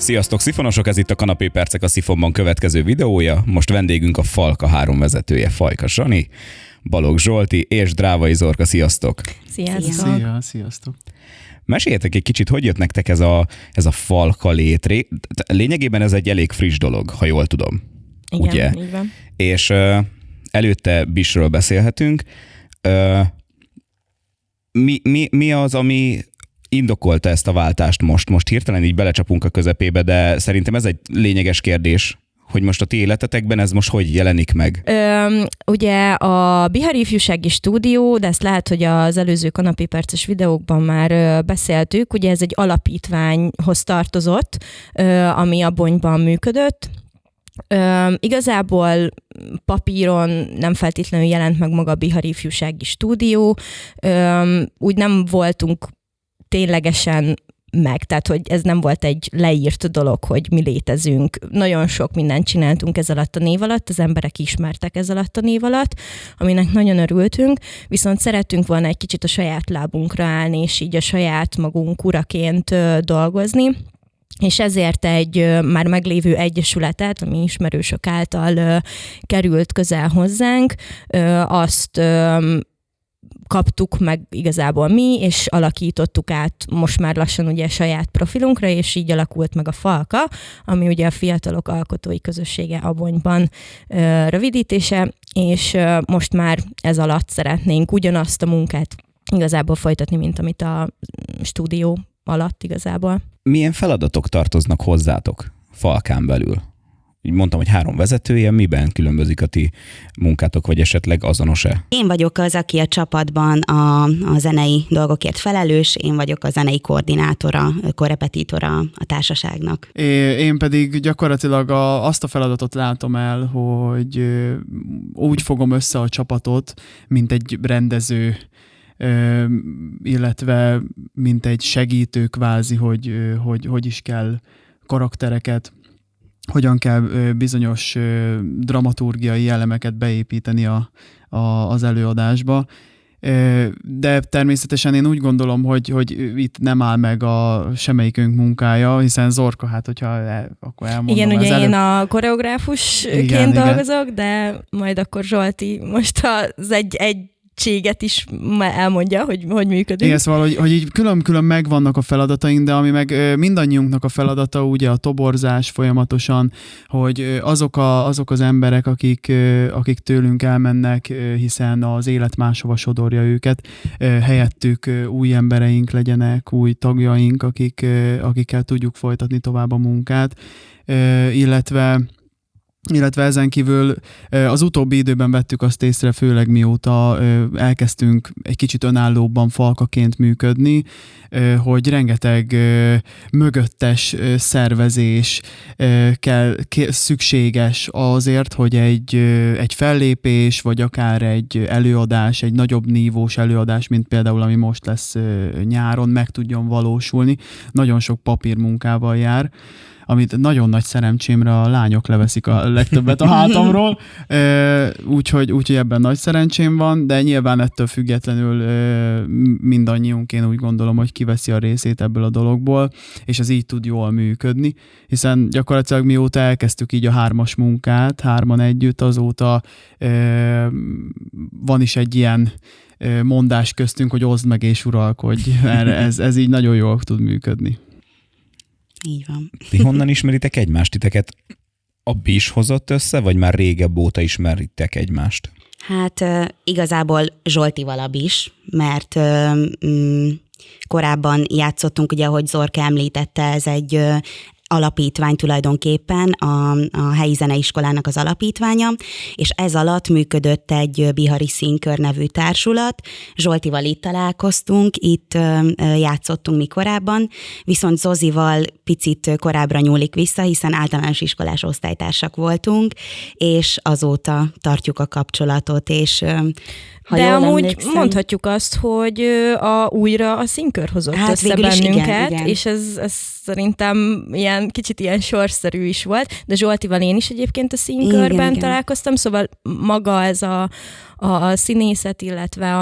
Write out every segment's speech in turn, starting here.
Sziasztok, szifonosok! Ez itt a Kanapé Percek, a Szifonban következő videója. Most vendégünk a Falka 3 vezetője, Fajka Sani, Balogh Zsolti és Drávai Zorka. Sziasztok! Sziasztok! Sziasztok! Meséljetek egy kicsit, hogy jött nektek ez a Falka létre. Lényegében ez egy elég friss dolog, ha jól tudom. Igen, ugye? így van. És előtte Bisről beszélhetünk. Mi az, ami indokolta ezt a váltást most? Most hirtelen így belecsapunk a közepébe, de szerintem ez egy lényeges kérdés, hogy most a ti életetekben ez most hogy jelenik meg? Ugye a Bihari Ifjúsági Stúdió, de ezt lehet, hogy az előző Kanapé Perces videókban már beszéltük, ugye ez egy alapítványhoz tartozott, ami a Bonyban működött. Igazából papíron nem feltétlenül jelent meg maga a Bihari Ifjúsági Stúdió, úgy nem voltunk ténylegesen meg, tehát hogy ez nem volt egy leírt dolog, hogy mi létezünk. Nagyon sok mindent csináltunk ez alatt a név alatt, az emberek ismertek ez alatt a név alatt, aminek nagyon örültünk, viszont szerettünk volna egy kicsit a saját lábunkra állni, és így a saját magunk uraként dolgozni. És ezért egy már meglévő egyesületet, ami ismerősök által került közel hozzánk, azt kaptuk meg igazából mi, és alakítottuk át most már lassan ugye saját profilunkra, és így alakult meg a Falka, ami ugye a Fiatalok Alkotói Közössége Abonyban rövidítése, és most már ez alatt szeretnénk ugyanazt a munkát igazából folytatni, mint amit a stúdió alatt igazából. Milyen feladatok tartoznak hozzátok Falkán belül? Így mondtam, hogy 3 vezetője, miben különbözik a ti munkátok, vagy esetleg azonos-e? Én vagyok az, aki a csapatban a zenei dolgokért felelős, én vagyok a zenei koordinátora, korrepetitora a társaságnak. Én pedig gyakorlatilag azt a feladatot látom el, hogy úgy fogom össze a csapatot, mint egy rendező, illetve mint egy segítő kvázi, hogy is kell karaktereket, hogyan kell bizonyos dramaturgiai elemeket beépíteni az előadásba. De természetesen én úgy gondolom, hogy itt nem áll meg semmelyikünk munkája, hiszen Zorka, hát hogyha akkor elmondom. Igen, ugye én a koreográfusként dolgozok, de majd akkor Zsolti most az egy cséget is elmondja, hogy működik. Igen, szóval, hogy így külön-külön megvannak a feladataink, de ami meg mindannyiunknak a feladata, ugye a toborzás folyamatosan, hogy azok az emberek, akik tőlünk elmennek, hiszen az élet máshova sodorja őket, helyettük új embereink legyenek, új tagjaink, akikkel tudjuk folytatni tovább a munkát, illetve ezen kívül az utóbbi időben vettük azt észre, főleg mióta elkezdtünk egy kicsit önállóbban Falkaként működni, hogy rengeteg mögöttes szervezés szükséges azért, hogy egy fellépés, vagy akár egy előadás, egy nagyobb nívós előadás, mint például ami most lesz nyáron, meg tudjon valósulni. Nagyon sok papírmunkával jár, amit nagyon nagy szerencsémre a lányok leveszik a legtöbbet a hátamról, úgyhogy ebben nagy szerencsém van, de nyilván ettől függetlenül mindannyiunk, én úgy gondolom, hogy kiveszi a részét ebből a dologból, és ez így tud jól működni, hiszen gyakorlatilag mióta elkezdtük így a 3-as munkát, 3-an együtt, azóta van is egy ilyen mondás köztünk, hogy oszd meg és uralkodj, ez így nagyon jól tud működni. Így van. Ti honnan ismeritek egymást? Titeket a BIS hozott össze, vagy már régebb óta ismeritek egymást? Hát igazából Zsoltival a BIS, mert korábban játszottunk, ugye, ahogy Zorka említette, ez egy alapítvány tulajdonképpen, a helyi zeneiskolának az alapítványa, és ez alatt működött egy Bihari Színkör nevű társulat. Zsoltival itt találkoztunk, itt játszottunk mi korábban, viszont Zozival picit korábbra nyúlik vissza, hiszen általános iskolás osztálytársak voltunk, és azóta tartjuk a kapcsolatot, és de amúgy mondhatjuk azt, hogy újra a Színkör hozott össze bennünket, igen. És ez szerintem kicsit ilyen sorszerű is volt, de Zsoltival én is egyébként a Színkörben találkoztam, szóval maga ez a színészet, illetve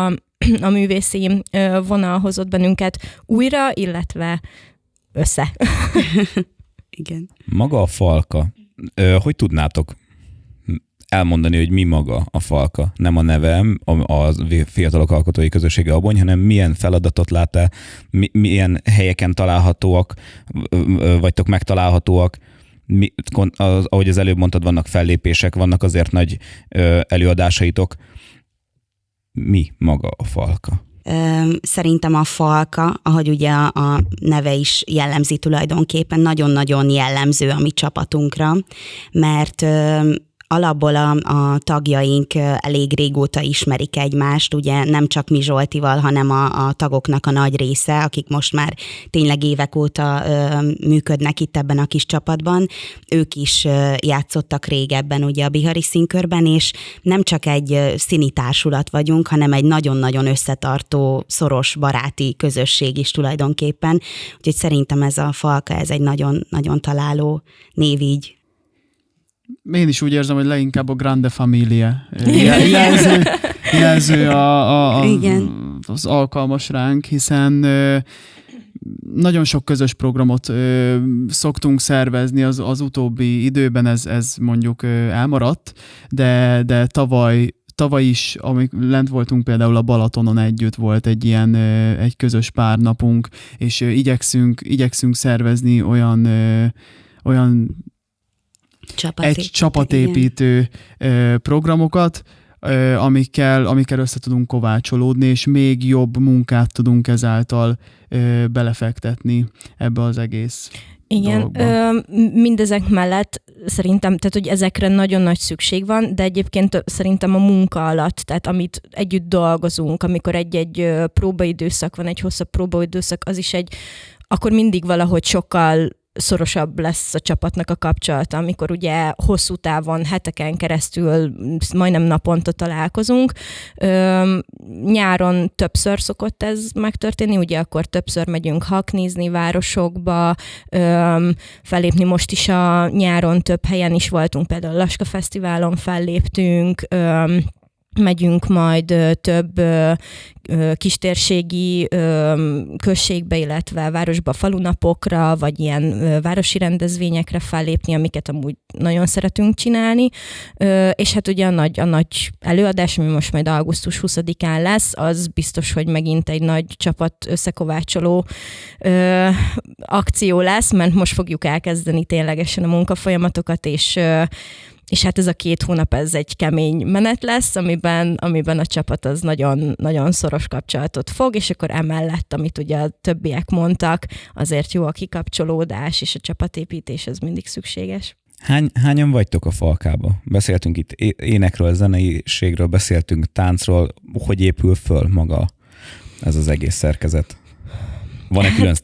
a művészi vonal hozott bennünket újra, illetve össze. Igen. Maga a falka. Hogy tudnátok elmondani, hogy mi maga a falka? Nem a nevem, a Fiatalok Alkotói Közössége Abony, hanem milyen feladatot lát el, milyen helyeken találhatóak, vagytok megtalálhatóak. Ahogy az előbb mondtad, vannak fellépések, vannak azért nagy előadásaitok. Mi maga a falka? Szerintem a falka, ahogy ugye a neve is jellemzi tulajdonképpen, nagyon-nagyon jellemző a mi csapatunkra, mert alapból a tagjaink elég régóta ismerik egymást, ugye nem csak mi Zsoltival, hanem a tagoknak a nagy része, akik most már tényleg évek óta működnek itt ebben a kis csapatban. Ők is játszottak régebben ugye a Bihari Színkörben, és nem csak egy színi társulat vagyunk, hanem egy nagyon-nagyon összetartó, szoros baráti közösség is tulajdonképpen. Úgyhogy szerintem ez a falka, ez egy nagyon-nagyon találó név így. Én is úgy érzem, hogy leginkább a Grande Familia jelző az alkalmas ránk, hiszen nagyon sok közös programot szoktunk szervezni az utóbbi időben, ez mondjuk elmaradt, de tavaly is, amik lent voltunk például a Balatonon együtt, volt egy közös párnapunk, és igyekszünk szervezni olyan csapatépítő programokat, amikkel össze tudunk kovácsolódni, és még jobb munkát tudunk ezáltal belefektetni ebbe az egész Igen, mindezek mellett szerintem, tehát hogy ezekre nagyon nagy szükség van, de egyébként szerintem a munka alatt, tehát amit együtt dolgozunk, amikor egy próbaidőszak van, egy hosszabb próbaidőszak, az is akkor mindig valahogy sokkal szorosabb lesz a csapatnak a kapcsolata, amikor ugye hosszú távon, heteken keresztül majdnem naponta találkozunk. Nyáron többször szokott ez megtörténni, ugye akkor többször megyünk haknizni városokba, fellépni most is a nyáron több helyen is voltunk, például a Laska Fesztiválon felléptünk, megyünk majd több kistérségi községbe, illetve városba falunapokra, vagy ilyen városi rendezvényekre fellépni, amiket amúgy nagyon szeretünk csinálni. És hát ugye a nagy előadás, ami most majd augusztus 20-án lesz, az biztos, hogy megint egy nagy csapat összekovácsoló akció lesz, mert most fogjuk elkezdeni ténylegesen a munkafolyamatokat, és hát ez a 2 hónap, ez egy kemény menet lesz, amiben a csapat az nagyon, nagyon szoros kapcsolatot fog, és akkor emellett, amit ugye a többiek mondtak, azért jó a kikapcsolódás, és a csapatépítés, ez mindig szükséges. Hányan vagytok a falkába? Beszéltünk itt énekről, zeneiségről, beszéltünk táncról. Hogy épül föl maga ez az egész szerkezet? Van-e külön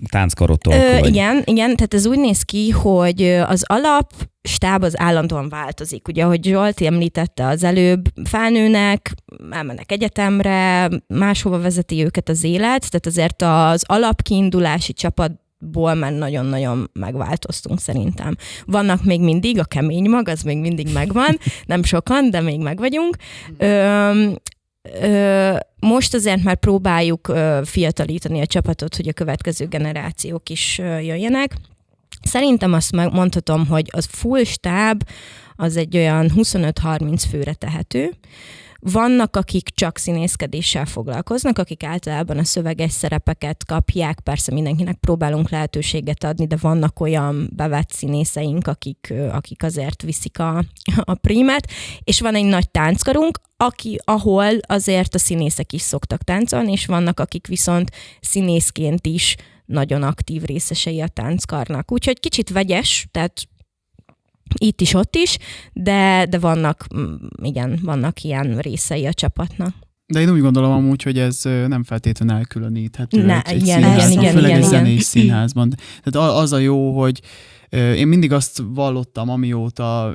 tánckarotok? Igen, tehát ez úgy néz ki, hogy az alapstáb az állandóan változik. Ugye, ahogy Zsolti említette az előbb, felnőnek, elmennek egyetemre, máshova vezeti őket az élet, tehát azért az alapkiindulási csapatból már nagyon-nagyon megváltoztunk szerintem. Vannak még mindig, a kemény mag, az még mindig megvan, nem sokan, de még megvagyunk. Most azért már próbáljuk fiatalítani a csapatot, hogy a következő generációk is jöjjenek. Szerintem azt mondhatom, hogy az full stáb az egy olyan 25-30 főre tehető. Vannak, akik csak színészkedéssel foglalkoznak, akik általában a szöveges szerepeket kapják, persze mindenkinek próbálunk lehetőséget adni, de vannak olyan bevett színészeink, akik azért viszik a prímet, és van egy nagy tánckarunk, ahol azért a színészek is szoktak táncolni, és vannak, akik viszont színészként is nagyon aktív részesei a tánckarnak. Úgyhogy kicsit vegyes, tehát itt is, ott is, de vannak ilyen részei a csapatnak. De én úgy gondolom amúgy, hogy ez nem feltétlenül elkülöníthető egy igen, főleg egy zenés igen. színházban. Tehát az a jó, hogy én mindig azt vallottam, amióta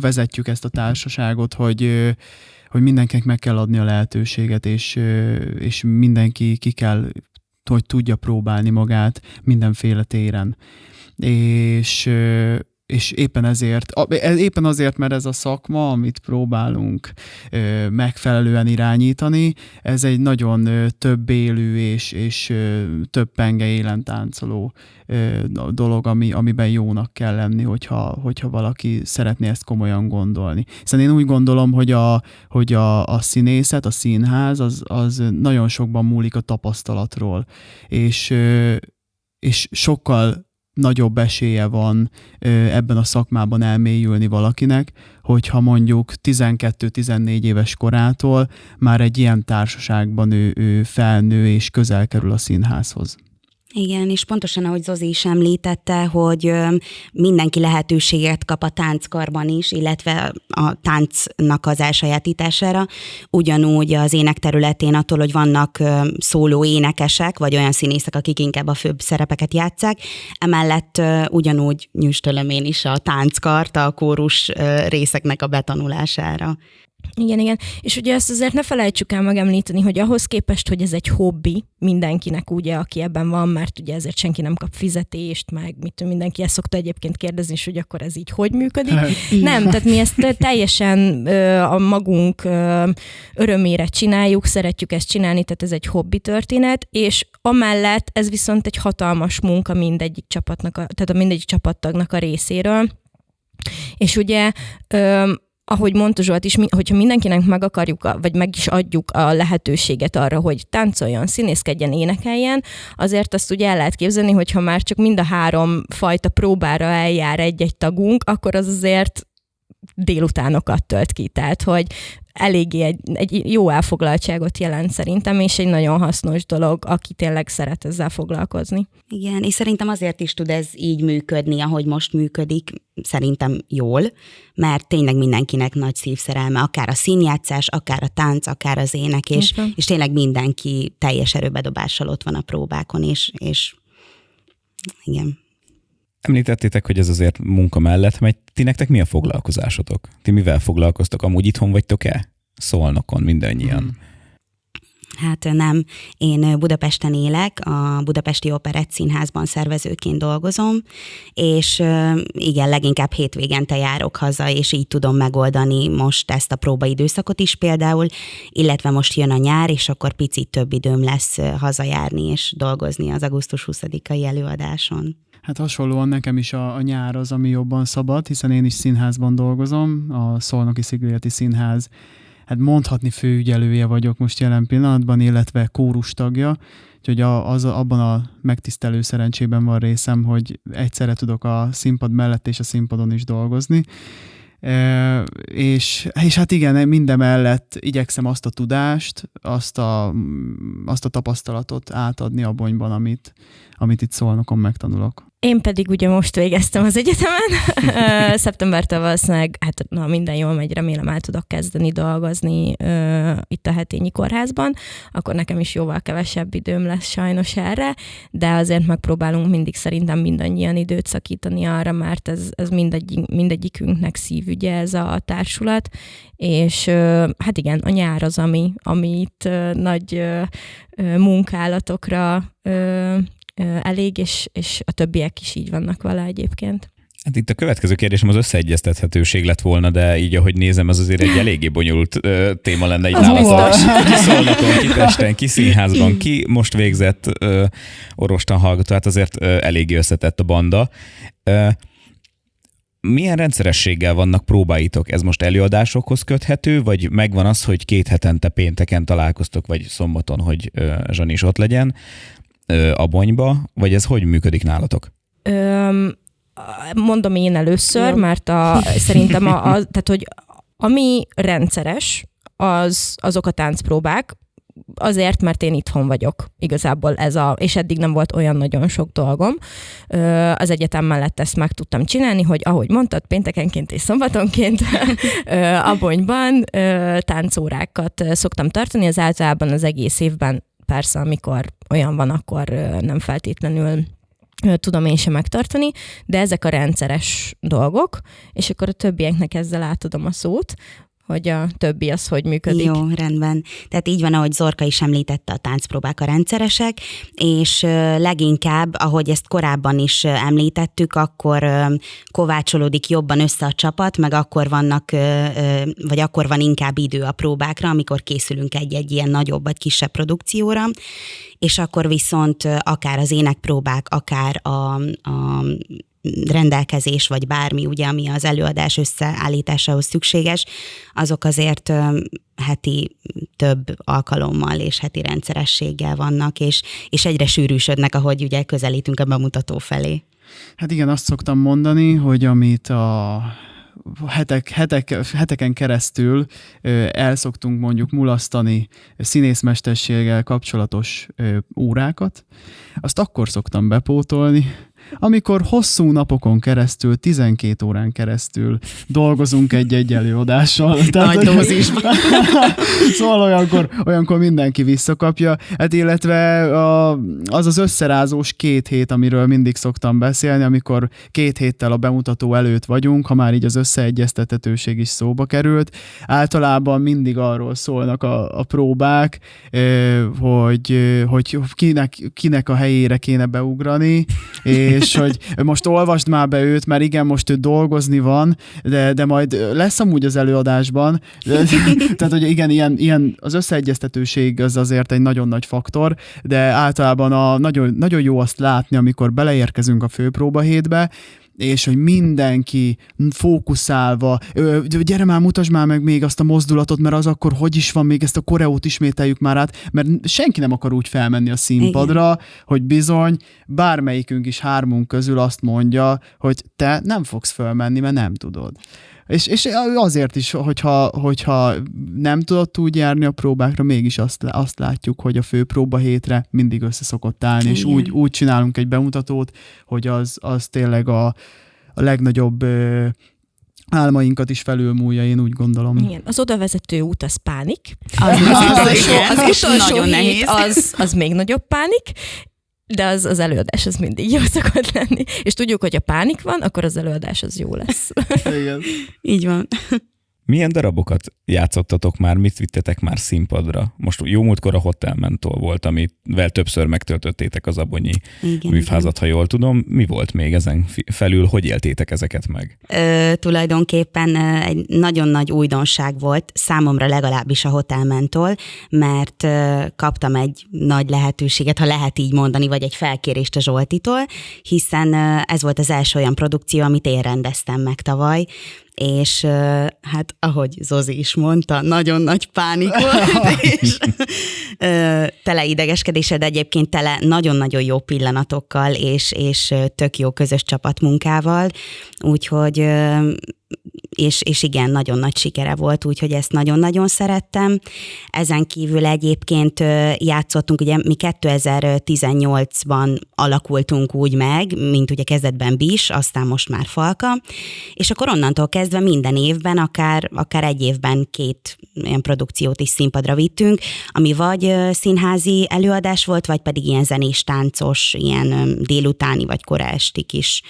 vezetjük ezt a társaságot, hogy mindenkinek meg kell adni a lehetőséget, és mindenki ki kell, hogy tudja próbálni magát mindenféle téren. És és éppen azért, mert ez a szakma, amit próbálunk megfelelően irányítani, ez egy nagyon több élő és több penge élen táncoló dolog, amiben jónak kell lenni, hogyha valaki szeretné ezt komolyan gondolni. Hiszen én úgy gondolom, hogy a színészet, a színház az nagyon sokban múlik a tapasztalatról, és sokkal nagyobb esélye van ebben a szakmában elmélyülni valakinek, hogyha mondjuk 12-14 éves korától már egy ilyen társaságban ő felnő és közel kerül a színházhoz. Igen, és pontosan ahogy Zozi is említette, hogy mindenki lehetőséget kap a tánckarban is, illetve a táncnak az elsajátítására. Ugyanúgy az ének területén attól, hogy vannak szóló énekesek, vagy olyan színészek, akik inkább a főbb szerepeket játsszák, emellett ugyanúgy nyüstölöm én is a tánckart, a kórus részeknek a betanulására. Igen. És ugye ezt azért ne felejtsük el megemlíteni, hogy ahhoz képest, hogy ez egy hobbi mindenkinek, ugye, aki ebben van, mert ugye ezért senki nem kap fizetést, meg mindenki ezt szokta egyébként kérdezni, és hogy akkor ez így hogy működik. Nem, tehát mi ezt teljesen a magunk örömére csináljuk, szeretjük ezt csinálni, tehát ez egy hobbi történet, és amellett ez viszont egy hatalmas munka mindegyik csapatnak, tehát a mindegyik csapattagnak a részéről. És ugye ahogy mondta Zsolt is, hogyha mindenkinek meg akarjuk, vagy meg is adjuk a lehetőséget arra, hogy táncoljon, színészkedjen, énekeljen, azért azt ugye el lehet képzelni, hogyha már csak mind a 3 fajta próbára eljár egy-egy tagunk, akkor az azért délutánokat tölt ki. Tehát, hogy eléggé egy jó elfoglaltságot jelent szerintem, és egy nagyon hasznos dolog, aki tényleg szeret ezzel foglalkozni. Igen, és szerintem azért is tud ez így működni, ahogy most működik, szerintem jól, mert tényleg mindenkinek nagy szívszerelme, akár a színjátszás, akár a tánc, akár az ének, és tényleg mindenki teljes erőbedobással ott van a próbákon, és igen. Említettétek, hogy ez azért munka mellett megy. Ti nektek mi a foglalkozásotok? Ti mivel foglalkoztok? Amúgy itthon vagytok-e? Szolnokon mindannyian. Hát nem. Én Budapesten élek, a Budapesti Operett Színházban szervezőként dolgozom, és igen, leginkább hétvégente járok haza, és így tudom megoldani most ezt a próbaidőszakot is például, illetve most jön a nyár, és akkor picit több időm lesz hazajárni és dolgozni az augusztus 20-ai előadáson. Hát hasonlóan nekem is a nyár az, ami jobban szabad, hiszen én is színházban dolgozom, a Szolnoki Szigligheti Színház, hát mondhatni főügyelője vagyok most jelen pillanatban, illetve kórus tagja, úgyhogy abban a megtisztelő szerencsében van részem, hogy egyszerre tudok a színpad mellett és a színpadon is dolgozni. És hát igen, mindemellett igyekszem azt a tudást, azt a tapasztalatot átadni a Bonyban, amit itt Szolnokon megtanulok. Én pedig ugye most végeztem az egyetemen, szeptembertől valószínűleg, minden jól megy, remélem el tudok kezdeni dolgozni itt a Hetényi Kórházban, akkor nekem is jóval kevesebb időm lesz sajnos erre, de azért megpróbálunk mindig szerintem mindannyian időt szakítani arra, mert ez mindegyikünknek szívügye ez a társulat, és hát igen, a nyár az, ami itt nagy munkálatokra elég, és a többiek is így vannak vele egyébként. Hát itt a következő kérdésem az összeegyeztethetőség lett volna, de így, ahogy nézem, ez azért egy eléggé bonyolult téma lenne. Itt ki Szolnokon, ki Pesten, ki színházban, ki most végzett orvostan hallgató, hát azért eléggé összetett a banda. Milyen rendszerességgel vannak próbáitok? Ez most előadásokhoz köthető, vagy megvan az, hogy 2 hetente pénteken találkoztok, vagy szombaton, hogy Zsani is ott legyen a Bonyba, vagy ez hogy működik nálatok? Mondom én először, mert szerintem tehát, hogy ami rendszeres, azok a táncpróbák, azért, mert én itthon vagyok. Igazából és eddig nem volt olyan nagyon sok dolgom. Az egyetem mellett ezt meg tudtam csinálni, hogy ahogy mondtad, péntekenként és szombatonként a Bonyban táncórákat szoktam tartani, az általában az egész évben, persze, amikor olyan van, akkor nem feltétlenül tudom én sem megtartani, de ezek a rendszeres dolgok, és akkor a többieknek ezzel átadom a szót, hogy a többi az hogy működik. Jó, rendben. Tehát így van, ahogy Zorka is említette, a táncpróbák a rendszeresek, és leginkább, ahogy ezt korábban is említettük, akkor kovácsolódik jobban össze a csapat, meg akkor van inkább idő a próbákra, amikor készülünk egy ilyen nagyobb vagy kisebb produkcióra, és akkor viszont akár az énekpróbák, akár a rendelkezés, vagy bármi, ugye, ami az előadás összeállításához szükséges, azok azért heti több alkalommal és heti rendszerességgel vannak, és egyre sűrűsödnek, ahogy ugye közelítünk a bemutató felé. Hát igen, azt szoktam mondani, hogy amit a heteken keresztül el szoktunk mondjuk mulasztani színészmesterséggel kapcsolatos órákat, azt akkor szoktam bepótolni, amikor hosszú napokon keresztül, 12 órán keresztül dolgozunk egy előadással. Nagy dózisban. Szóval olyankor mindenki visszakapja. Hát illetve az összerázós 2 hét, amiről mindig szoktam beszélni, amikor 2 héttel a bemutató előtt vagyunk, ha már így az összeegyeztethetőség is szóba került. Általában mindig arról szólnak a próbák, hogy kinek a helyére kéne beugrani, és hogy most olvasd már be őt, mert igen, most ő dolgozni van, de majd lesz amúgy az előadásban. Tehát, hogy igen, ilyen az összeegyeztetőség az azért egy nagyon nagy faktor, de általában nagyon, nagyon jó azt látni, amikor beleérkezünk a főpróbahétbe, és hogy mindenki fókuszálva, gyere már, mutasd már meg még azt a mozdulatot, mert az akkor hogy is van, még ezt a koreót ismételjük már át, mert senki nem akar úgy felmenni a színpadra, igen, hogy bizony bármelyikünk is 3 közül azt mondja, hogy te nem fogsz felmenni, mert nem tudod. És azért is, hogyha nem tudott úgy járni a próbákra, mégis azt látjuk, hogy a fő próbahétre mindig össze szokott állni, és úgy csinálunk egy bemutatót, hogy az tényleg a legnagyobb álmainkat is felülmúlja, én úgy gondolom. Igen, az odavezető út az pánik. Az utolsó nagyon hét nehéz. az még nagyobb pánik, de az előadás az mindig jó szokott lenni. És tudjuk, hogy ha pánik van, akkor az előadás az jó lesz. Igen. Így van. Milyen darabokat játszottatok már, mit vittetek már színpadra? Most jó múltkor a Hotel Mentor volt, amivel többször megtöltöttétek az Abonyi műfázat, ha jól tudom. Mi volt még ezen felül, hogy éltétek ezeket meg? Tulajdonképpen egy nagyon nagy újdonság volt, számomra legalábbis a Hotel Mentor, mert kaptam egy nagy lehetőséget, ha lehet így mondani, vagy egy felkérést a Zsoltitól, hiszen ez volt az első olyan produkció, amit én rendeztem meg tavaly, és hát ahogy Zozi is mondta, nagyon nagy pánik volt, és tele idegeskedéssel, de egyébként tele nagyon-nagyon jó pillanatokkal, és tök jó közös csapatmunkával, úgyhogy és igen, nagyon nagy sikere volt, úgyhogy ezt nagyon-nagyon szerettem. Ezen kívül egyébként játszottunk, ugye mi 2018-ban alakultunk úgy meg, mint ugye kezdetben BIS, aztán most már Falka, és akkor onnantól kezdve minden évben, akár egy évben 2 ilyen produkciót is színpadra vittünk, ami vagy színházi előadás volt, vagy pedig ilyen zenés, táncos, ilyen délutáni vagy kora esti kis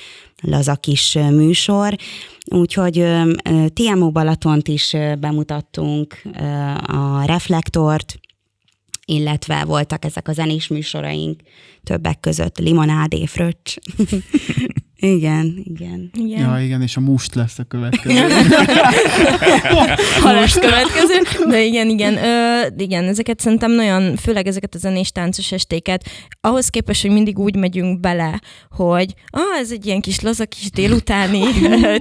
laza kis műsor. Úgyhogy TMO Balatont is bemutattunk, a Reflektort, illetve voltak ezek a zenés műsoraink, többek között Limonádé, Fröccs. Igen. Ja, igen, és a Must lesz a következő. Halás következő. De igen, ezeket szerintem nagyon, főleg ezeket a zenés táncos estéket, ahhoz képest, hogy mindig úgy megyünk bele, hogy ez egy ilyen kis laza kis délutáni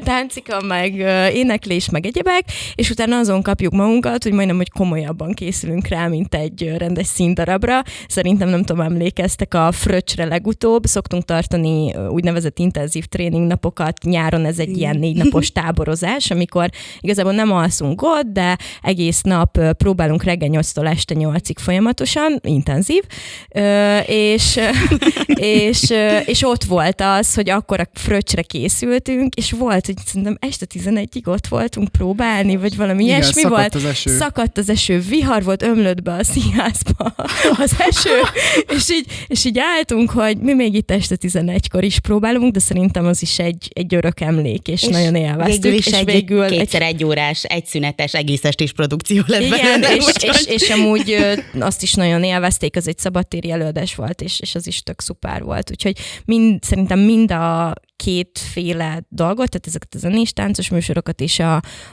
táncika, meg éneklés, meg egyebek, és utána azon kapjuk magunkat, hogy majdnem, hogy komolyabban készülünk rá, mint egy rendes színdarabra. Szerintem nem tudom, emlékeztek a Fröccsre legutóbb, szoktunk tartani úgynevezett intenzív tréningnapokat, nyáron ez egy ilyen 4 napos táborozás, amikor igazából nem alszunk ott, de egész nap próbálunk reggel 8-tól este 8-ig folyamatosan, intenzív, és ott volt az, hogy akkor a Fröccsre készültünk, és volt, hogy szerintem este 11-ig ott voltunk próbálni, vagy valami ilyesmi volt. Szakadt az eső, vihar volt, ömlött be a színházba az eső, és így álltunk, hogy mi még itt este 11-kor is próbálunk, de szerintem az is egy örök emlék, és nagyon élveztük. Végül is kétszer egy órás, egyszünetes, egész estés produkció lett igen, belőle. és amúgy azt is nagyon élvezték, az egy szabadtéri előadás volt, és az is tök szuper volt. Úgyhogy szerintem mind a kétféle dolgot, tehát ezeket a zenés táncos műsorokat és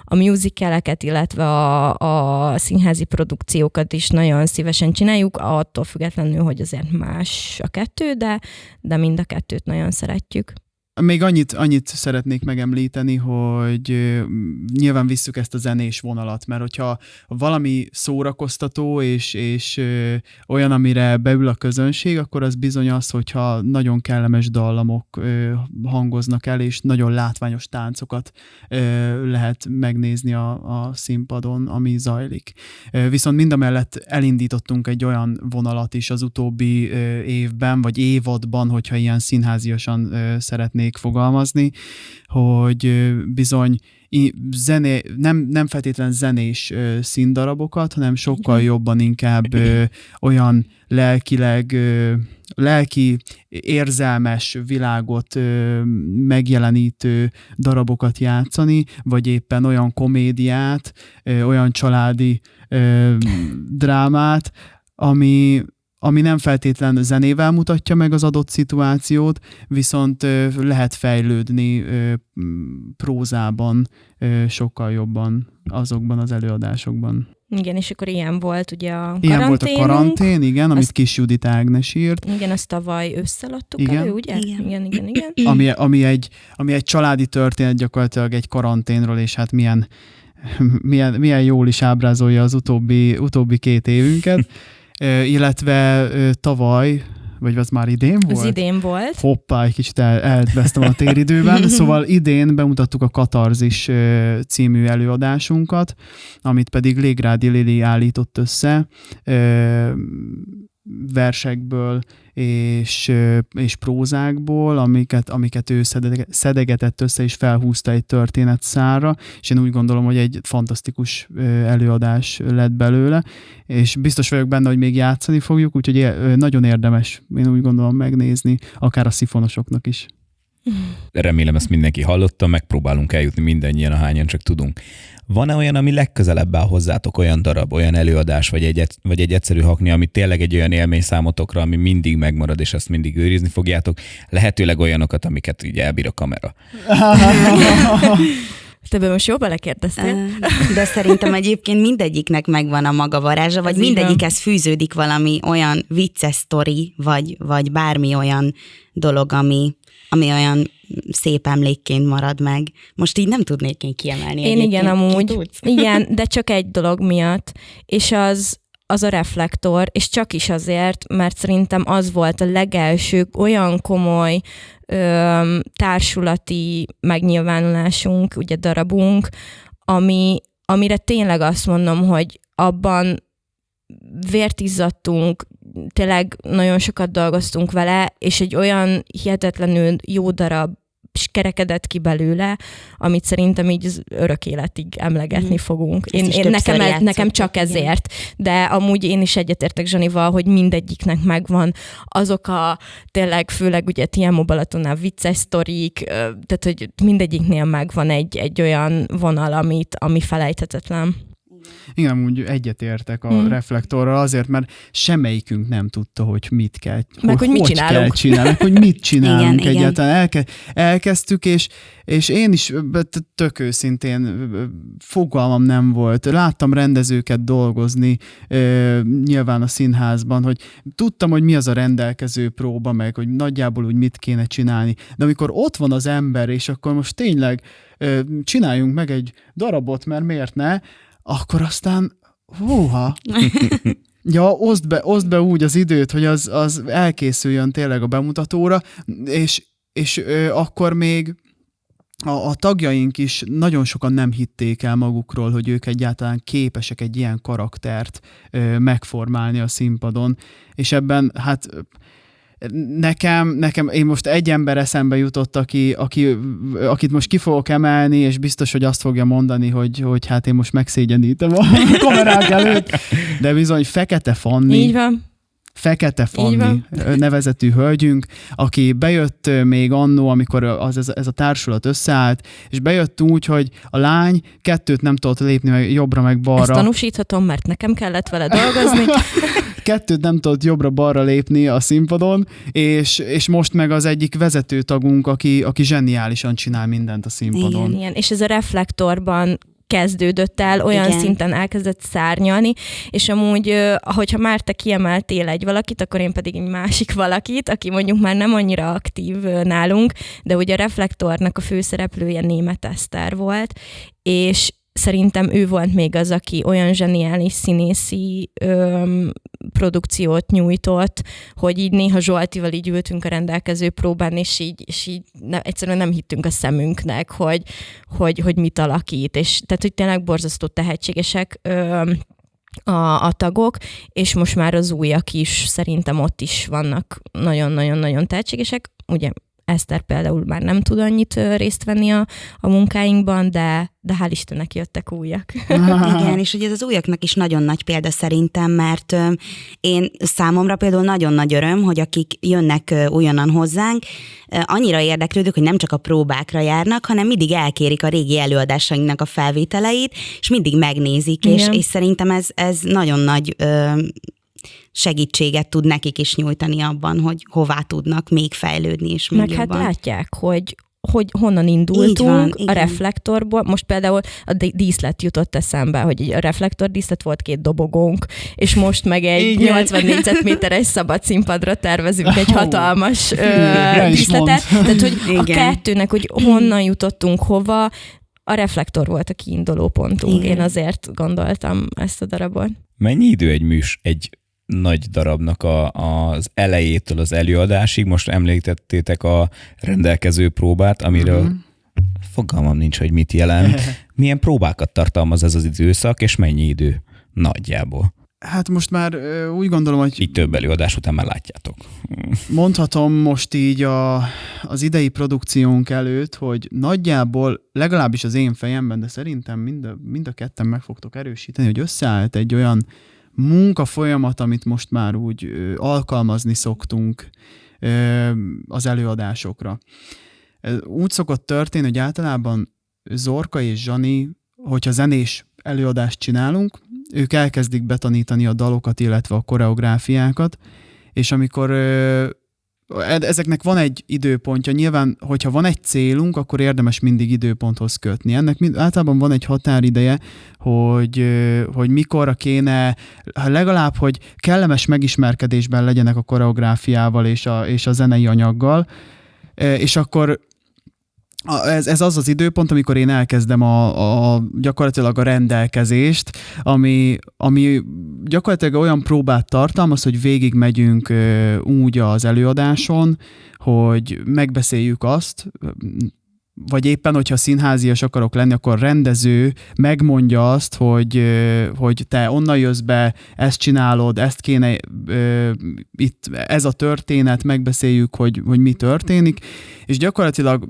a musicaleket, illetve a színházi produkciókat is nagyon szívesen csináljuk, attól függetlenül, hogy azért más a kettő, de mind a kettőt nagyon szeretjük. Még annyit szeretnék megemlíteni, hogy nyilván visszük ezt a zenés vonalat, mert hogyha valami szórakoztató és olyan, amire beül a közönség, akkor az bizony az, hogyha nagyon kellemes dallamok hangoznak el, és nagyon látványos táncokat lehet megnézni a színpadon, ami zajlik. Viszont mindamellett elindítottunk egy olyan vonalat is az utóbbi évben, vagy évadban, hogyha ilyen színháziasan szeretnék fogalmazni, hogy bizony nem feltétlen zenés színdarabokat, hanem sokkal jobban inkább olyan lelki érzelmes világot megjelenítő darabokat játszani, vagy éppen olyan komédiát, olyan családi drámát, ami nem feltétlen zenével mutatja meg az adott szituációt, viszont lehet fejlődni prózában sokkal jobban azokban az előadásokban. Igen, és akkor ilyen volt ugye a karanténunk. Ilyen volt a karantén, igen, amit Kis Judit Ágnes írt. Igen, azt tavaly ősszel adtuk igen. elő, ugye? Igen. Ami egy családi történet gyakorlatilag egy karanténról, és hát milyen jól is ábrázolja az utóbbi 2 évünket. Illetve tavaly, vagy az már idén volt? Az idén volt. Hoppá, egy kicsit elvesztem a téridőben. Szóval idén bemutattuk a Katarzis című előadásunkat, amit pedig Légrádi Lili állított össze versekből és prózákból, amiket ő szedegetett össze és felhúzta egy történetszálra, és én úgy gondolom, hogy egy fantasztikus előadás lett belőle, és biztos vagyok benne, hogy még játszani fogjuk, úgyhogy nagyon érdemes, én úgy gondolom, megnézni, akár a szifonosoknak is. Remélem ezt mindenki hallotta, megpróbálunk eljutni mindannyian, ahányan csak tudunk. Van-e olyan, ami legközelebb áll hozzátok, olyan darab, olyan előadás, vagy egy egyszerű hakni, ami tényleg egy olyan élmény számotokra, ami mindig megmarad, és azt mindig őrizni fogjátok? Lehetőleg olyanokat, amiket így elbír a kamera. Te be most jobban lekérdeztél? De szerintem egyébként mindegyiknek megvan a maga varázsa, vagy mindegyikhez fűződik valami olyan vicces sztori, vagy bármi olyan dolog, ami olyan szép emlékként marad meg. Most így nem tudnék én kiemelni. Én igen, amúgy. Igen, de csak egy dolog miatt, és az a Reflektor, és csak is azért, mert szerintem az volt a legelső olyan komoly társulati megnyilvánulásunk, ugye darabunk, amire tényleg azt mondom, hogy abban vért izzadtunk, tényleg nagyon sokat dolgoztunk vele, és egy olyan hihetetlenül jó darab kerekedett ki belőle, amit szerintem így az örök életig emlegetni fogunk. Nekem csak ezért, de amúgy én is egyetértek Zsanival, hogy mindegyiknek megvan azok a tényleg, főleg ugye Tiamo Balatonnál vicces sztorik, tehát hogy mindegyiknél megvan egy olyan vonal, ami felejthetetlen. Igen, úgy egyetértek a Reflektorral azért, mert semmelyikünk nem tudta, hogy mit kell, hogy mit csinálunk, hogy mit csinálunk igen, egyáltalán. Elkezdtük, és én is tök őszintén fogalmam nem volt. Láttam rendezőket dolgozni nyilván a színházban, hogy tudtam, hogy mi az a rendelkező próba, meg hogy nagyjából úgy mit kéne csinálni. De amikor ott van az ember, és akkor most tényleg csináljunk meg egy darabot, mert miért ne, akkor aztán, húha, ja, oszd be úgy az időt, hogy az elkészüljön tényleg a bemutatóra, és akkor még a tagjaink is nagyon sokan nem hitték el magukról, hogy ők egyáltalán képesek egy ilyen karaktert megformálni a színpadon, és ebben hát Nekem én most egy ember eszembe jutott, akit most ki fogok emelni, és biztos, hogy azt fogja mondani, hogy hát én most megszégyenítem a kamerák előtt, de bizony Fekete Fanni. Így van. Fekete Fanni nevezetű hölgyünk, aki bejött még annó, amikor ez a társulat összeállt, és bejött úgy, hogy a lány 2 nem tudott lépni meg jobbra meg balra. Ezt tanúsíthatom, mert nekem kellett vele dolgozni. 2 nem tudott jobbra-balra lépni a színpadon, és most meg az egyik vezető tagunk, aki zseniálisan csinál mindent a színpadon. Igen. És ez a Reflektorban kezdődött el, olyan szinten elkezdett szárnyalni, és amúgy, hogyha már te kiemeltél egy valakit, akkor én pedig egy másik valakit, aki mondjuk már nem annyira aktív nálunk, de ugye a Reflektornak a főszereplője Németh Eszter volt, és szerintem ő volt még az, aki olyan zseniális színészi produkciót nyújtott, hogy így néha Zsoltival így ültünk a rendelkező próbán, és így egyszerűen nem hittünk a szemünknek, hogy mit alakít. És tehát, hogy tényleg borzasztó tehetségesek a tagok, és most már az újak is szerintem ott is vannak nagyon-nagyon-nagyon tehetségesek. Ugye Eszter például már nem tud annyit részt venni a munkáinkban, de hál' Istennek jöttek újak. Igen, és ugye az újaknak is nagyon nagy példa szerintem, mert én számomra például nagyon nagy öröm, hogy akik jönnek újonnan hozzánk, annyira érdeklődők, hogy nem csak a próbákra járnak, hanem mindig elkérik a régi előadásainknak a felvételeit, és mindig megnézik, és szerintem ez nagyon nagy segítséget tud nekik is nyújtani abban, hogy hová tudnak még fejlődni és még jobban. Hát látják, hogy honnan indultunk a Reflektorból. Most például a díszlet jutott eszembe, hogy a Reflektor díszlet volt 2 dobogónk, és most meg egy 80 négyzetméteres szabad színpadra tervezünk egy hatalmas díszletet. Tehát, hogy a 2-nek, hogy honnan jutottunk hova, a Reflektor volt a kiinduló pontunk. Igen. Én azért gondoltam ezt a darabot. Mennyi idő egy nagy darabnak az elejétől az előadásig? Most említettétek a rendelkező próbát, amiről fogalmam nincs, hogy mit jelent. Milyen próbákat tartalmaz ez az időszak, és mennyi idő nagyjából? Hát most már úgy gondolom, hogy... Így több előadás után már látjátok. Mondhatom most így az idei produkciónk előtt, hogy nagyjából, legalábbis az én fejemben, de szerintem mind a ketten meg fogtok erősíteni, hogy összeállt egy olyan munkafolyamat, amit most már úgy alkalmazni szoktunk az előadásokra. Úgy szokott történni, hogy általában Zorka és Zsani, hogyha zenés előadást csinálunk, ők elkezdik betanítani a dalokat, illetve a koreográfiákat, és amikor ezeknek van egy időpontja. Nyilván, hogyha van egy célunk, akkor érdemes mindig időponthoz kötni. Ennek általában van egy határideje, hogy mikorra kéne, legalább, hogy kellemes megismerkedésben legyenek a koreográfiával és a zenei anyaggal, és akkor ez az időpont, amikor én elkezdem gyakorlatilag a rendelkezést, ami gyakorlatilag olyan próbát tartalmaz, hogy végig megyünk úgy az előadáson, hogy megbeszéljük azt, vagy éppen, hogyha színházias akarok lenni, akkor rendező megmondja azt, hogy te onnan jössz be, ezt csinálod, ezt kéne, itt ez a történet, megbeszéljük, hogy mi történik, és gyakorlatilag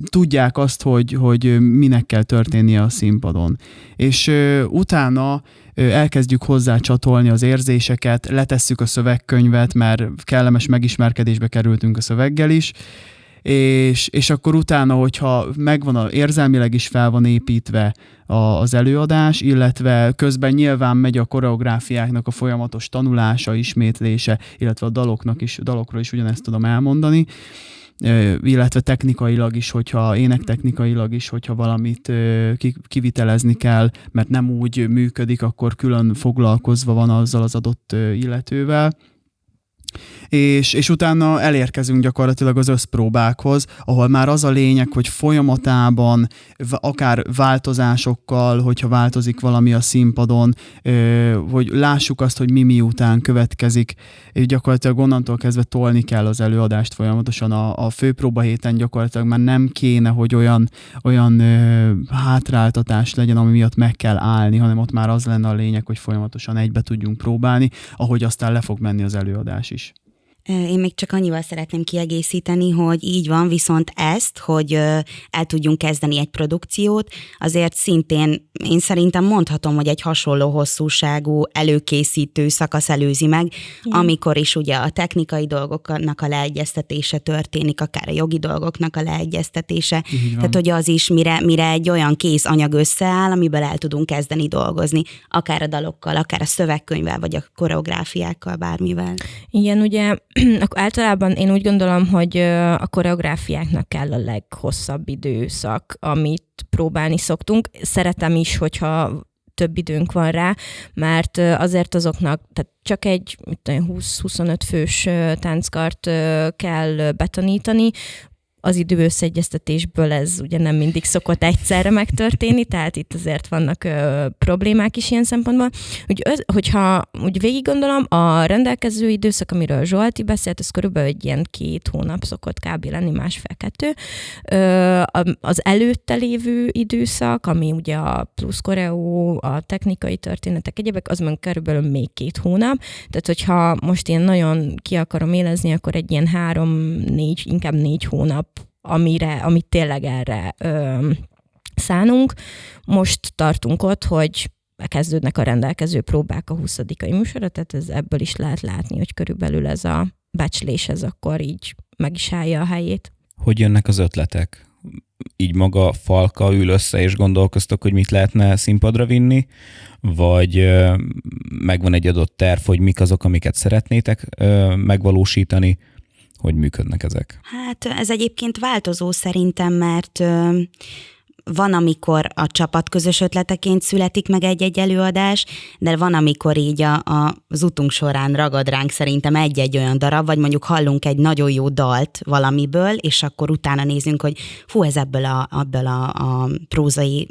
tudják azt, hogy minek kell történnie a színpadon. És utána elkezdjük hozzá csatolni az érzéseket, letesszük a szövegkönyvet, mert kellemes megismerkedésbe kerültünk a szöveggel is, és akkor utána, hogyha megvan érzelmileg is fel van építve az előadás, illetve közben nyilván megy a koreográfiáknak a folyamatos tanulása, ismétlése, illetve a dalokról is ugyanezt tudom elmondani, illetve technikailag is, énektechnikailag is, hogyha valamit kivitelezni kell, mert nem úgy működik, akkor külön foglalkozva van azzal az adott illetővel. És utána elérkezünk gyakorlatilag az összpróbákhoz, ahol már az a lényeg, hogy folyamatában, akár változásokkal, hogyha változik valami a színpadon, hogy lássuk azt, hogy mi után következik, és gyakorlatilag onnantól kezdve tolni kell az előadást folyamatosan. A főpróba héten gyakorlatilag már nem kéne, hogy olyan hátráltatás legyen, ami miatt meg kell állni, hanem ott már az lenne a lényeg, hogy folyamatosan egybe tudjunk próbálni, ahogy aztán le fog menni az előadás is. Én még csak annyival szeretném kiegészíteni, hogy így van, viszont ezt, hogy el tudjunk kezdeni egy produkciót, azért szintén én szerintem mondhatom, hogy egy hasonló hosszúságú előkészítő szakasz előzi meg, amikor is ugye a technikai dolgoknak a leegyeztetése történik, akár a jogi dolgoknak a leegyeztetése. Tehát, hogy az is, mire egy olyan kész anyag összeáll, amiből el tudunk kezdeni dolgozni, akár a dalokkal, akár a szövegkönyvvel, vagy a koreográfiákkal, bármivel. Igen, ugye általában én úgy gondolom, hogy a koreográfiáknak kell a leghosszabb időszak, amit próbálni szoktunk. Szeretem is, hogyha több időnk van rá, mert azért azoknak, tehát csak egy 20-25 fős tánckart kell betanítani, az időösszeegyeztetésből ez ugye nem mindig szokott egyszerre megtörténni, tehát itt azért vannak problémák is ilyen szempontból. Hogyha úgy végig gondolom, a rendelkező időszak, amiről Zsolti beszélt, az körülbelül egy ilyen 2 hónap szokott kb. Lenni, 1,5-2. Az előtte lévő időszak, ami ugye a plusz koreó, a technikai történetek, egyébek, az meg körülbelül még 2 hónap. Tehát, hogyha most én nagyon ki akarom élezni, akkor egy ilyen 3-4, inkább 4 hónap, amit tényleg erre szánunk. Most tartunk ott, hogy kezdődnek a rendelkező próbák a 20. műsorra, tehát ebből is lehet látni, hogy körülbelül ez a becslés, ez akkor így meg is állja a helyét. Hogy jönnek az ötletek? Így maga Falka ül össze és gondolkoztok, hogy mit lehetne színpadra vinni, vagy megvan egy adott terv, hogy mik azok, amiket szeretnétek megvalósítani, hogy működnek ezek? Hát ez egyébként változó szerintem, mert van, amikor a csapat közös ötleteként születik meg egy-egy előadás, de van, amikor így az utunk során ragad ránk szerintem egy-egy olyan darab, vagy mondjuk hallunk egy nagyon jó dalt valamiből, és akkor utána nézünk, hogy fú, ez ebből a prózai,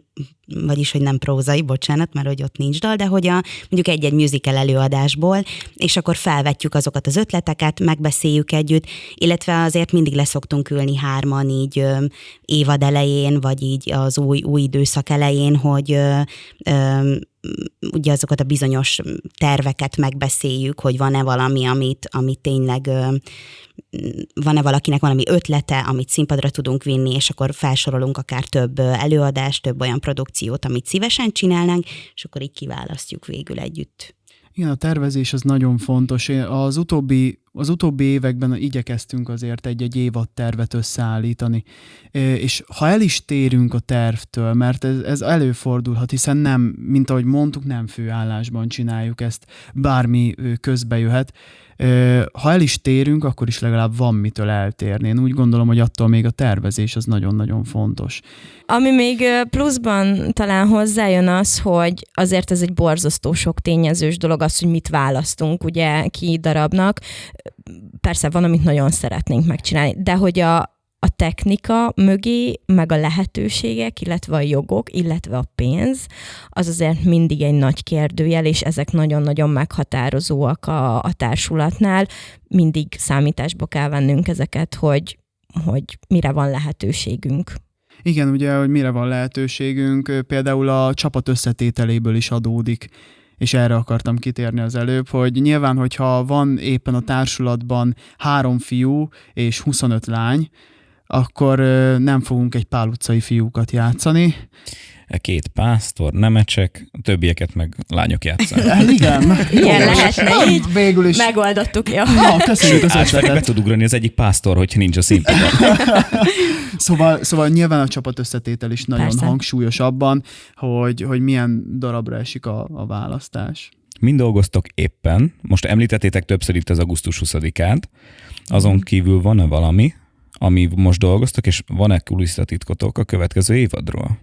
vagyis, hogy nem prózai, bocsánat, mert hogy ott nincs dal, de hogy mondjuk egy-egy musical előadásból, és akkor felvetjük azokat az ötleteket, megbeszéljük együtt, illetve azért mindig leszoktunk ülni 3-an így évad elején, vagy így az új időszak elején, hogy ugye azokat a bizonyos terveket megbeszéljük, hogy van-e valami, amit tényleg van-e valakinek valami ötlete, amit színpadra tudunk vinni, és akkor felsorolunk akár több előadást, több olyan produkciót, amit szívesen csinálnánk, és akkor így kiválasztjuk végül együtt. Igen, a tervezés az nagyon fontos. Az utóbbi években igyekeztünk azért egy évadtervet összeállítani. És ha el is térünk a tervtől, mert ez előfordulhat, hiszen nem, mint ahogy mondtuk, nem főállásban csináljuk ezt, bármi közbe jöhet. Ha el is térünk, akkor is legalább van mitől eltérni. Én úgy gondolom, hogy attól még a tervezés az nagyon-nagyon fontos. Ami még pluszban talán hozzájön az, hogy azért ez egy borzasztó sok tényezős dolog az, hogy mit választunk ugye ki darabnak. Persze van, amit nagyon szeretnénk megcsinálni, de hogy a technika mögé, meg a lehetőségek, illetve a jogok, illetve a pénz, az azért mindig egy nagy kérdőjel, és ezek nagyon-nagyon meghatározóak a társulatnál. Mindig számításba kell vennünk ezeket, hogy mire van lehetőségünk. Igen, ugye, hogy mire van lehetőségünk, például a csapat összetételéből is adódik, és erre akartam kitérni az előbb, hogy nyilván, hogyha van éppen a társulatban 3 fiú és 25 lány, akkor nem fogunk egy Pál utcai fiúkat játszani. 2 pásztor, nemecsek, a többieket meg lányok játszanak. Igen. Igen, lehetne így. Végül is. Megoldottuk, jó. Köszönjük az Ásferi be ötletet. tud ugrani az egyik pásztor, hogyha nincs a színpadon. Szóval nyilván a csapat összetétel is nagyon Persze. hangsúlyos abban, hogy milyen darabra esik a választás. Mind dolgoztok éppen, most említettétek többször itt az augusztus 20-át, azon kívül van-e valami, ami most dolgoztok, és van-e kulisszatitkotok a következő évadról?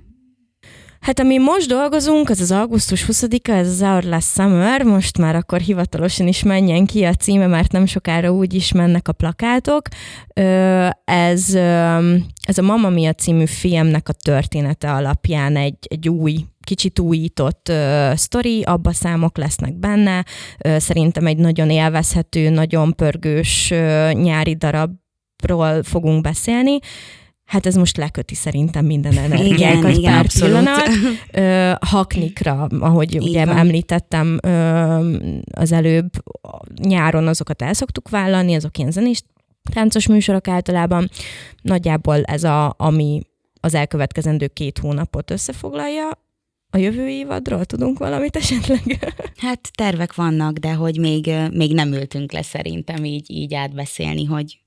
Hát ami most dolgozunk, az augusztus 20-a, ez az Our Last Summer, most már akkor hivatalosan is menjen ki a címe, mert nem sokára úgy is mennek a plakátok. Ez a Mamma Mia című filmnek a története alapján egy új, kicsit újított sztori, abba számok lesznek benne. Szerintem egy nagyon élvezhető, nagyon pörgős nyári darabról fogunk beszélni. hát ez most leköti szerintem minden energiákat igen, pár abszolút. pillanat. Haknikra, ahogy ugye említettem az előbb, nyáron azokat el szoktuk vállalni, azok ilyen zenés táncos műsorok általában. Nagyjából ez ami az elkövetkezendő 2 hónapot összefoglalja. A jövő évadról tudunk valamit esetleg? Hát tervek vannak, de hogy még nem ültünk le szerintem így átbeszélni, hogy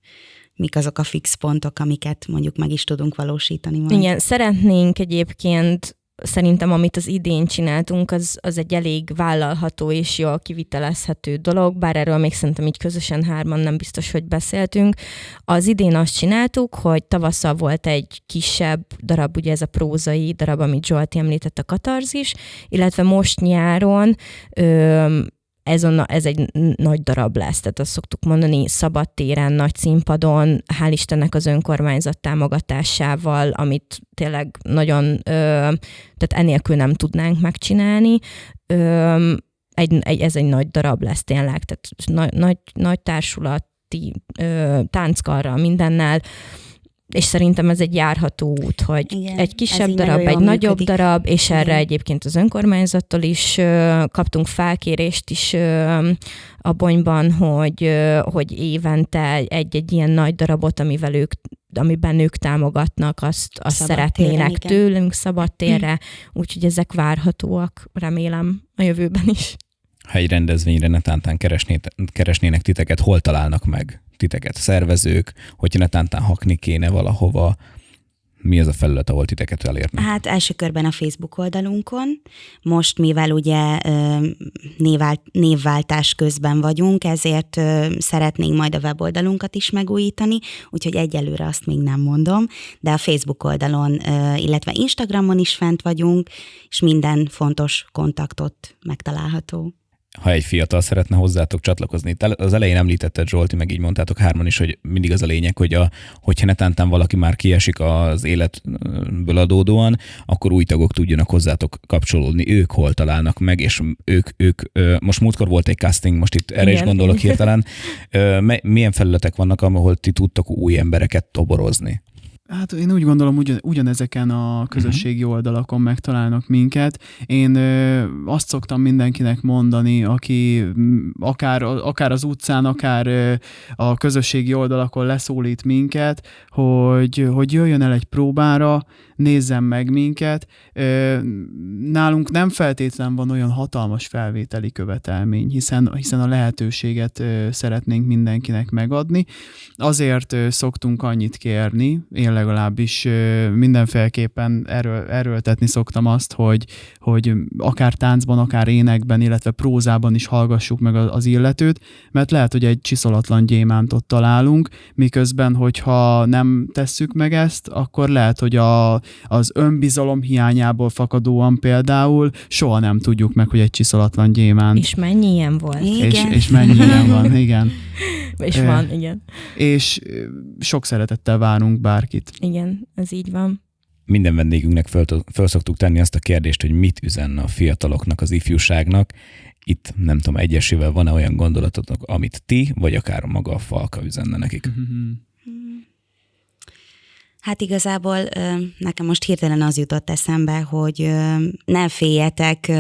mik azok a fix pontok, amiket mondjuk meg is tudunk valósítani. Majd. Igen, szeretnénk egyébként, szerintem amit az idén csináltunk, az egy elég vállalható és jól kivitelezhető dolog, bár erről még szerintem így közösen 3-an nem biztos, hogy beszéltünk. Az idén azt csináltuk, hogy tavasszal volt egy kisebb darab, ugye ez a prózai darab, amit Zsolti említett, a Katarzis, illetve most nyáron ez egy nagy darab lesz, tehát azt szoktuk mondani, szabadtéren, nagy színpadon, hál' Istennek az önkormányzat támogatásával, amit tényleg nagyon, tehát enélkül nem tudnánk megcsinálni. Ez egy nagy darab lesz tényleg, tehát nagy társulati tánckarral, mindennel, és szerintem ez egy járható út, hogy igen, egy kisebb darab, egy nagyobb darab, és erre egyébként az önkormányzattól is kaptunk felkérést is a Bonyban, hogy évente egy ilyen nagy darabot, amiben ők támogatnak, azt szeretnének tőlünk szabadtérre, úgyhogy ezek várhatóak, remélem a jövőben is. Ha egy rendezvényre netántán keresnének titeket, hol találnak meg titeket szervezők, hogyha netántán hakni kéne valahova, mi az a felület, ahol titeket elérnek? Hát első körben a Facebook oldalunkon. Most, mivel ugye névváltás közben vagyunk, ezért szeretnénk majd a weboldalunkat is megújítani, úgyhogy egyelőre azt még nem mondom, de a Facebook oldalon, illetve Instagramon is fent vagyunk, és minden fontos kontaktot megtalálható. Ha egy fiatal szeretne hozzátok csatlakozni. Az elején említetted, Zsolti, meg így mondtátok 3-an is, hogy mindig az a lényeg, hogyha netántán valaki már kiesik az életből adódóan, akkor új tagok tudjanak hozzátok kapcsolódni. Ők hol találnak meg, és ők most múltkor volt egy casting, most itt erre is gondolok hirtelen. Milyen felületek vannak, ahol ti tudtok új embereket toborozni? Hát én úgy gondolom, ugyanezeken a közösségi oldalakon megtalálnak minket. Én azt szoktam mindenkinek mondani, aki akár az utcán, akár a közösségi oldalakon leszólít minket, hogy jöjjön el egy próbára, nézzen meg minket. Nálunk nem feltétlen van olyan hatalmas felvételi követelmény, hiszen a lehetőséget szeretnénk mindenkinek megadni. Azért szoktunk annyit kérni, én legalábbis mindenféleképpen erőltetni szoktam azt, hogy akár táncban, akár énekben, illetve prózában is hallgassuk meg az illetőt, mert lehet, hogy egy csiszolatlan gyémántot találunk, miközben, hogyha nem tesszük meg ezt, akkor lehet, hogy az önbizalom hiányából fakadóan például soha nem tudjuk meg, hogy egy csiszolatlan gyémánt. És mennyi ilyen volt. És mennyi ilyen van, igen. És van, igen. És sok szeretettel várunk bárkit. Igen, ez így van. Minden vendégünknek föl szoktuk tenni azt a kérdést, hogy mit üzenne a fiataloknak, az ifjúságnak. Itt nem tudom, egyesével van-e olyan gondolatotok, amit ti, vagy akár maga a Falka üzenne nekik? Hát igazából nekem most hirtelen az jutott eszembe, hogy ne féljetek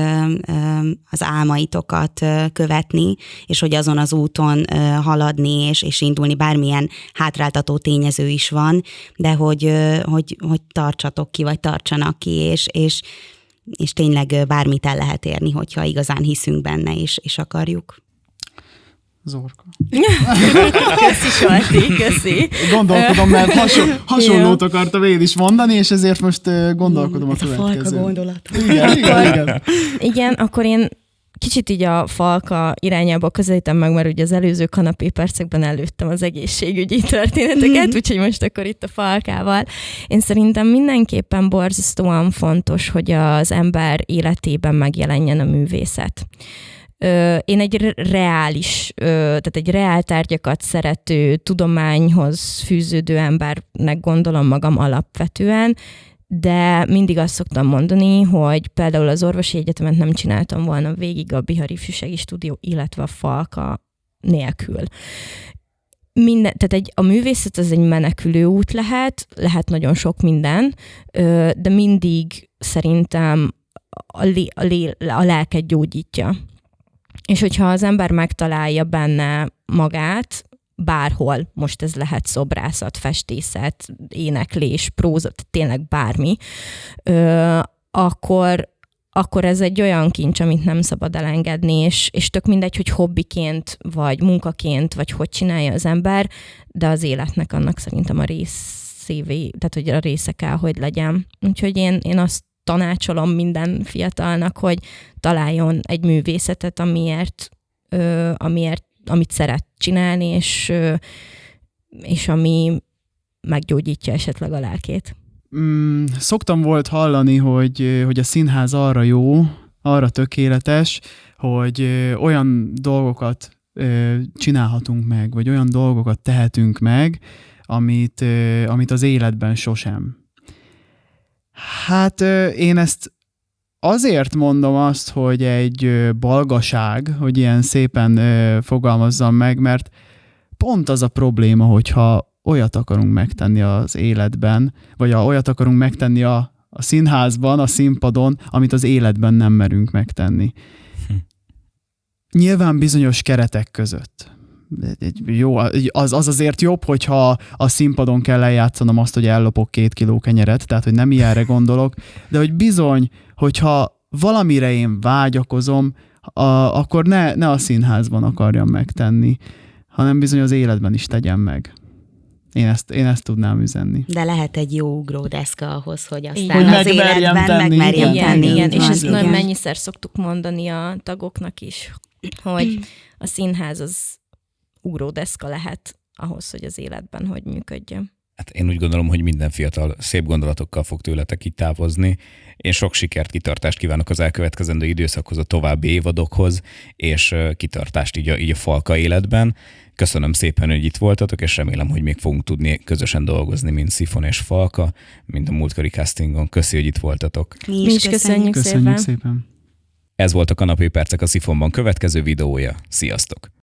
az álmaitokat követni, és hogy azon az úton haladni és indulni, bármilyen hátráltató tényező is van, de hogy tartsatok ki, vagy tartsanak ki, és tényleg bármit el lehet érni, hogyha igazán hiszünk benne, és akarjuk. Zorka. Köszi, Salti, köszi. Gondolkodom, mert hasonlót akartam én is mondani, és ezért most gondolkodom a következő. Ez a Falka gondolat. Igen. Igen, akkor én kicsit így a Falka irányába közelítem meg, mert ugye az előző kanapépercekben előttem az egészségügyi történeteket, úgyhogy most akkor itt a Falkával. Én szerintem mindenképpen borzasztóan fontos, hogy az ember életében megjelenjen a művészet. Én egy reális, tehát egy reál tárgyakat szerető, tudományhoz fűződő embernek gondolom magam alapvetően, de mindig azt szoktam mondani, hogy például az orvosi egyetemet nem csináltam volna végig a Bihar Ifjúsági Stúdió, illetve a Falka nélkül. tehát a művészet az egy menekülő út lehet nagyon sok minden, de mindig szerintem a lelket gyógyítja. És hogyha az ember megtalálja benne magát, bárhol, most ez lehet szobrászat, festészet, éneklés, próza, tényleg bármi, akkor ez egy olyan kincs, amit nem szabad elengedni, és tök mindegy, hogy hobbiként, vagy munkaként, vagy hogy csinálja az ember, de az életnek annak szerintem a részévé, tehát hogy a része kell, hogy legyen. Úgyhogy én azt tanácsolom minden fiatalnak, hogy találjon egy művészetet, amit szeret csinálni, és ami meggyógyítja esetleg a lelkét. Szoktam volt hallani, hogy a színház arra jó, arra tökéletes, hogy olyan dolgokat csinálhatunk meg, vagy olyan dolgokat tehetünk meg, amit az életben sosem. Hát én ezt azért mondom azt, hogy egy balgaság, hogy ilyen szépen fogalmazzam meg, mert pont az a probléma, hogyha olyat akarunk megtenni az életben, vagy olyat akarunk megtenni a színházban, a színpadon, amit az életben nem merünk megtenni. Nyilván bizonyos keretek között. Jó, az azért jobb, hogyha a színpadon kell eljátszanom azt, hogy ellopok 2 kiló kenyeret, tehát hogy nem ilyenre gondolok, de hogy bizony, hogyha valamire én vágyakozom, akkor ne a színházban akarjam megtenni, hanem bizony az életben is tegyem meg. Én ezt tudnám üzenni. De lehet egy jó ugródeszka ahhoz, hogy aztán hogy az életben megmerjem tenni. Igen, és ezt nagyon mennyiszer szoktuk mondani a tagoknak is, hogy a színház az ugródeszka lehet ahhoz, hogy az életben hogy működjön. Hát én úgy gondolom, hogy minden fiatal szép gondolatokkal fog tőletek itt távozni. Én sok sikert, kitartást kívánok az elkövetkezendő időszakhoz, a további évadokhoz, és kitartást így a Falka életben. Köszönöm szépen, hogy itt voltatok, és remélem, hogy még fogunk tudni közösen dolgozni, mint Szifon és Falka, mint a múltkori castingon. Köszi, hogy itt voltatok. Mi is köszönjük szépen. szépen. Ez volt a Kanapé Percek a Szifonban következő videója. Sziasztok!